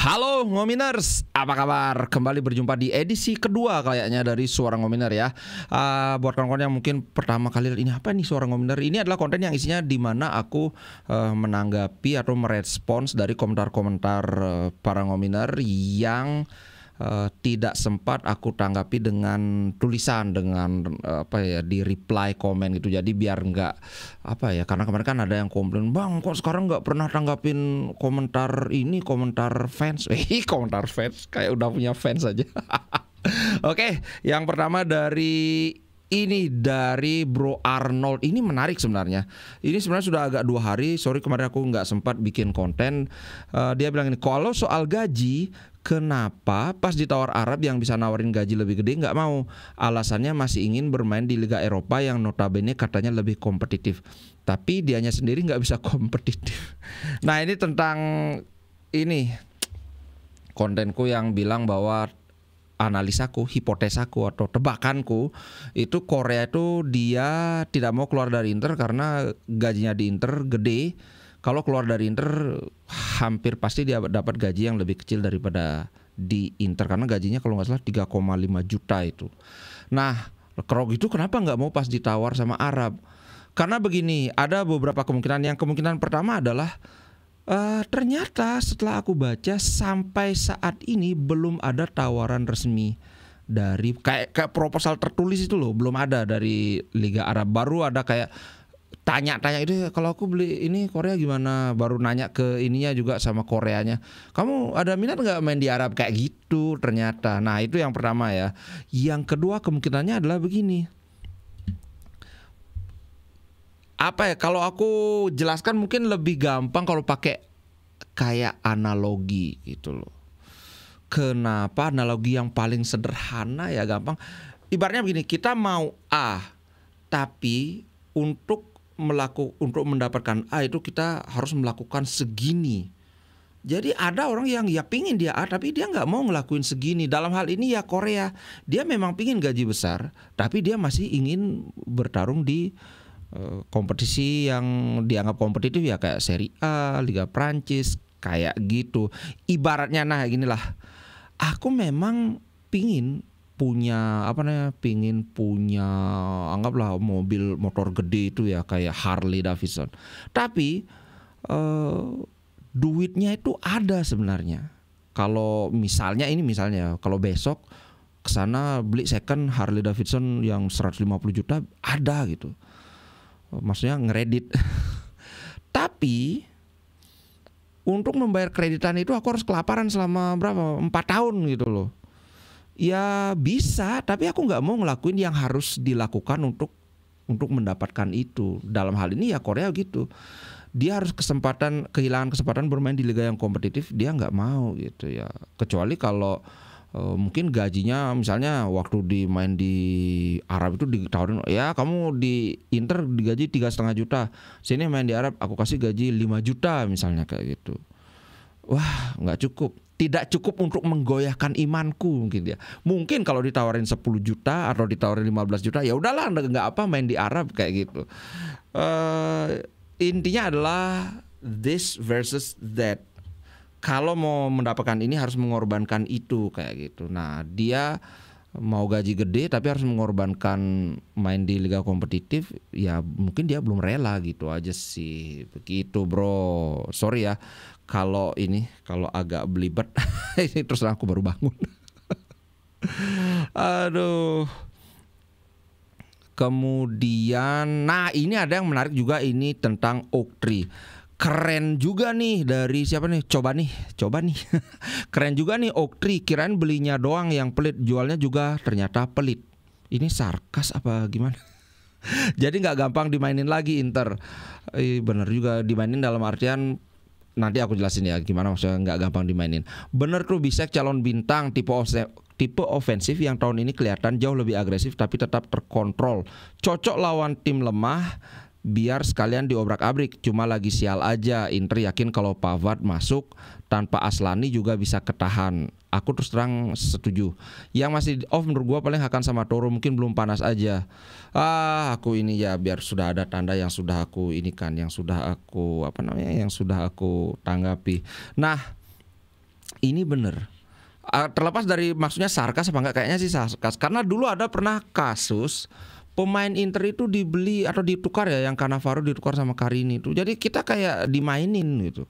Halo Ngominers, apa kabar? Kembali berjumpa di edisi kedua kayaknya dari Suara Ngominer ya. Buat kawan-kawan yang mungkin pertama kali ini apa nih Suara Ngominer? Ini adalah konten yang isinya di mana aku menanggapi atau merespons dari komentar-komentar para ngominer yang tidak sempat aku tanggapi dengan tulisan, dengan di reply komen gitu. Jadi biar nggak karena kemarin kan ada yang komplain, bang kok sekarang nggak pernah tanggapin komentar ini, komentar fans. Komentar fans kayak udah punya fans aja. Oke, yang pertama dari Bro Arnold. Ini menarik sebenarnya. Ini sebenarnya sudah agak 2 hari. Sorry kemarin aku nggak sempat bikin konten. Dia bilang ini, kalau soal gaji, kenapa pas ditawar Arab yang bisa nawarin gaji lebih gede nggak mau? Alasannya masih ingin bermain di Liga Eropa yang notabene katanya lebih kompetitif. Tapi dianya sendiri nggak bisa kompetitif. Nah ini tentang kontenku yang bilang bahwa analisaku, hipotesaku atau tebakanku itu Korea itu dia tidak mau keluar dari Inter karena gajinya di Inter gede. Kalau keluar dari Inter hampir pasti dia dapat gaji yang lebih kecil daripada di Inter karena gajinya kalau nggak salah 3,5 juta itu. Nah kalau gitu kenapa nggak mau pas ditawar sama Arab? Karena begini, ada beberapa kemungkinan. Yang kemungkinan pertama adalah ternyata setelah aku baca sampai saat ini belum ada tawaran resmi dari kayak proposal tertulis itu loh, belum ada dari Liga Arab. Baru ada kayak tanya-tanya itu, kalau aku beli ini Korea gimana, baru nanya ke ininya juga sama Koreanya, kamu ada minat nggak main di Arab, kayak gitu ternyata. Nah itu yang pertama ya. Yang kedua kemungkinannya adalah begini, kalau aku jelaskan mungkin lebih gampang kalau pakai kayak analogi gitu loh. Kenapa analogi yang paling sederhana ya gampang. Ibaratnya begini, kita mau A, tapi untuk mendapatkan A itu kita harus melakukan segini. Jadi ada orang yang ya pingin dia A tapi dia nggak mau ngelakuin segini. Dalam hal ini ya Korea, dia memang pingin gaji besar tapi dia masih ingin bertarung di kompetisi yang dianggap kompetitif ya, kayak Serie A, Liga Prancis, kayak gitu. Ibaratnya nah ginilah, aku memang pingin punya anggaplah mobil motor gede itu ya, kayak Harley Davidson. Tapi duitnya itu ada sebenarnya. Kalau misalnya kalau besok kesana beli second Harley Davidson yang 150 juta ada gitu. Maksudnya ngeredit. Tapi untuk membayar kreditan itu aku harus kelaparan selama 4 tahun gitu loh. Ya bisa, tapi aku nggak mau ngelakuin yang harus dilakukan untuk mendapatkan itu. Dalam hal ini ya Korea gitu. Dia harus kehilangan kesempatan bermain di liga yang kompetitif, dia nggak mau gitu ya. Kecuali kalau mungkin gajinya misalnya waktu main di Arab itu ditawarin, ya kamu di Inter digaji 3,5 juta, sini main di Arab aku kasih gaji 5 juta misalnya, kayak gitu. Wah nggak cukup, tidak cukup untuk menggoyahkan imanku mungkin ya. Mungkin kalau ditawarin 10 juta atau ditawarin 15 juta ya udahlah nggak apa main di Arab kayak gitu. Intinya adalah this versus that. Kalau mau mendapatkan ini harus mengorbankan itu kayak gitu. Nah dia mau gaji gede tapi harus mengorbankan main di liga kompetitif, ya mungkin dia belum rela gitu aja sih. Begitu bro. Sorry ya kalau agak belibet. Ini terus aku baru bangun. Aduh. Kemudian nah ini ada yang menarik juga, ini tentang Oak Tree. Keren juga nih dari siapa nih? Coba nih. Keren juga nih Oak Tree. Kirain belinya doang yang pelit, jualnya juga ternyata pelit. Ini sarkas apa gimana? Jadi nggak gampang dimainin lagi Inter. Bener juga, dimainin dalam artian nanti aku jelasin ya gimana maksudnya nggak gampang dimainin. Bener tuh, Bisek calon bintang tipe ofensif yang tahun ini kelihatan jauh lebih agresif tapi tetap terkontrol. Cocok lawan tim lemah. Biar sekalian diobrak-abrik. Cuma lagi sial aja, Inter yakin kalau Pavard masuk tanpa Aslani juga bisa ketahan. Aku terus terang setuju. Yang masih off menurut gua paling Hakan sama Toro, mungkin belum panas aja. Aku ini ya biar sudah ada tanda yang sudah aku inikan, yang sudah aku tanggapi. Nah, ini bener. Terlepas dari maksudnya sarkas apa enggak, kayaknya sih sarkas. Karena dulu ada pernah kasus pemain Inter itu dibeli atau ditukar ya, yang Cannavaro ditukar sama Carini itu. Jadi kita kayak dimainin gitu.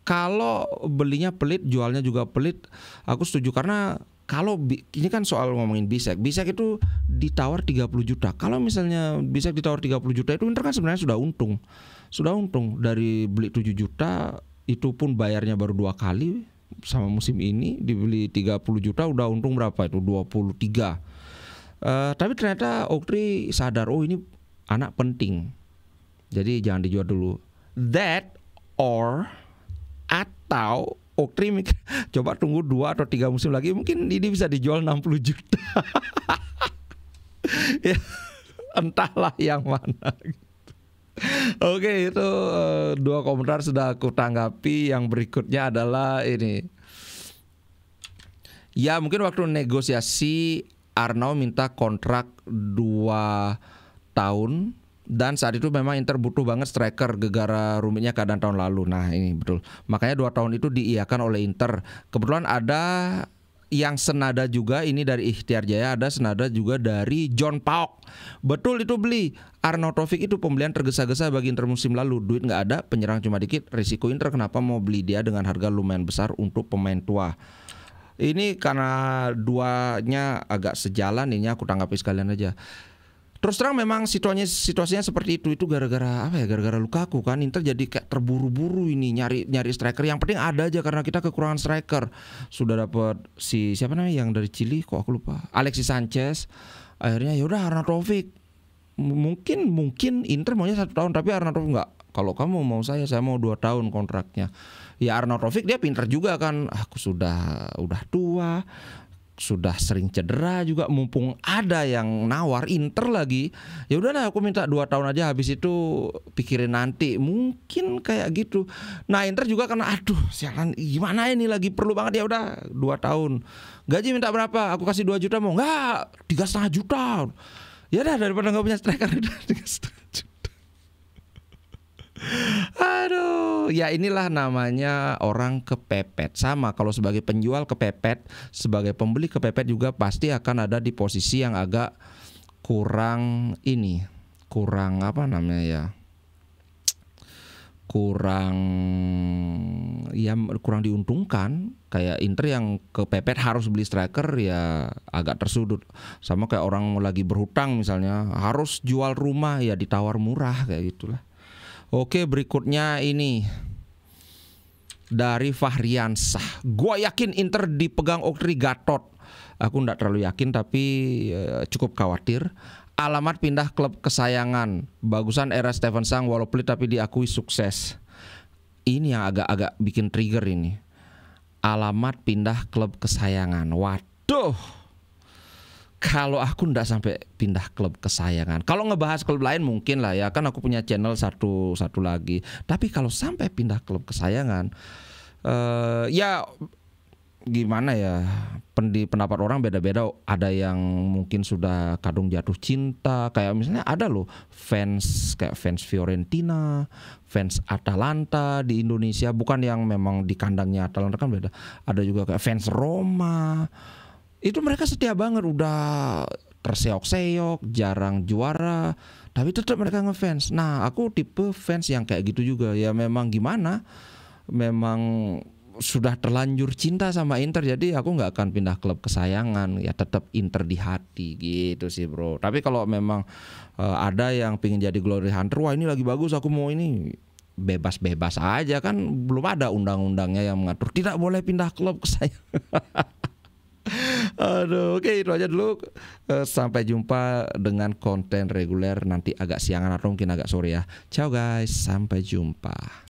Kalau belinya pelit, jualnya juga pelit, aku setuju. Karena kalau ini kan soal ngomongin Bisek itu ditawar 30 juta. Kalau misalnya Bisek ditawar 30 juta itu Inter kan sebenarnya sudah untung. Sudah untung dari beli 7 juta, itu pun bayarnya baru 2 kali sama musim ini. Dibeli 30 juta udah untung berapa itu? 23. Tapi ternyata Oktri sadar, oh ini anak penting, jadi jangan dijual dulu. That or atau Oktri mikir, coba tunggu 2 atau 3 musim lagi, mungkin ini bisa dijual 60 juta. Ya, entahlah yang mana. Oke, itu 2 komentar sudah aku tanggapi. Yang berikutnya adalah ini. Ya, mungkin waktu negosiasi Arnau minta kontrak 2 tahun. Dan saat itu memang Inter butuh banget striker gegara rumitnya keadaan tahun lalu. Nah ini betul, makanya 2 tahun itu diiyakan oleh Inter. Kebetulan ada yang senada juga, ini dari Ikhtiar Jaya, ada senada juga dari John Paok. Betul itu beli. Arnautovic itu pembelian tergesa-gesa bagi Inter musim lalu. Duit nggak ada, penyerang cuma dikit. Risiko Inter kenapa mau beli dia dengan harga lumayan besar untuk pemain tua. Ini karena duanya agak sejalan, ini aku tanggapi sekalian aja. Terus terang memang situasinya seperti itu gara-gara apa ya? Gara-gara Lukaku kan Inter jadi kayak terburu-buru ini nyari striker. Yang penting ada aja karena kita kekurangan striker. Sudah dapat si siapa namanya yang dari Chili, kok aku lupa. Alexis Sanchez. Akhirnya ya udah Arnautovic. Mungkin Inter maunya 1 tahun, tapi Arnautovic enggak. Kalau kamu mau saya mau 2 tahun kontraknya. Ya Arnautovic dia pintar juga kan. Aku udah tua, sudah sering cedera juga, mumpung ada yang nawar Inter lagi, ya udahlah aku minta 2 tahun aja, habis itu pikirin nanti, mungkin kayak gitu. Nah Inter juga karena aduh sialan gimana ini lagi perlu banget, ya udah 2 tahun. Gaji minta berapa? Aku kasih 2 juta, mau enggak 3,5 juta. Ya udah daripada nggak punya striker udah 3,5 juta. Aduh, ya inilah namanya orang kepepet. Sama kalau sebagai penjual kepepet, sebagai pembeli kepepet juga pasti akan ada di posisi yang agak kurang apa namanya ya, kurang diuntungkan. Kayak Inter yang kepepet harus beli striker ya agak tersudut. Sama kayak orang lagi berhutang misalnya, harus jual rumah ya ditawar murah kayak gitulah. Oke, berikutnya ini dari Fahriansah. Gua yakin Inter dipegang Oktri Gatot. Aku enggak terlalu yakin tapi cukup khawatir. Alamat pindah klub kesayangan. Bagusan era Steven Sang walau pelit tapi diakui sukses. Ini yang agak bikin trigger ini. Alamat pindah klub kesayangan. Waduh. Kalau aku ndak sampai pindah klub kesayangan. Kalau ngebahas klub lain mungkin lah ya, kan aku punya channel satu lagi. Tapi kalau sampai pindah klub kesayangan, ya gimana ya? Pendapat orang beda-beda. Ada yang mungkin sudah kadung jatuh cinta. Kayak misalnya ada loh fans Fiorentina, fans Atalanta di Indonesia. Bukan yang memang di kandangnya Atalanta kan beda. Ada juga kayak fans Roma. Itu mereka setia banget, udah terseok-seok, jarang juara, tapi tetap mereka ngefans. Nah, aku tipe fans yang kayak gitu juga. Ya memang gimana, memang sudah terlanjur cinta sama Inter, jadi aku nggak akan pindah klub kesayangan. Ya tetap Inter di hati gitu sih bro. Tapi kalau memang ada yang pingin jadi glory hunter, wah ini lagi bagus, aku mau ini, bebas-bebas aja kan. Belum ada undang-undangnya yang mengatur tidak boleh pindah klub kesayangan. Aduh, oke itu aja dulu. Sampai jumpa dengan konten reguler nanti agak siangan atau mungkin agak sore ya. Ciao guys, sampai jumpa.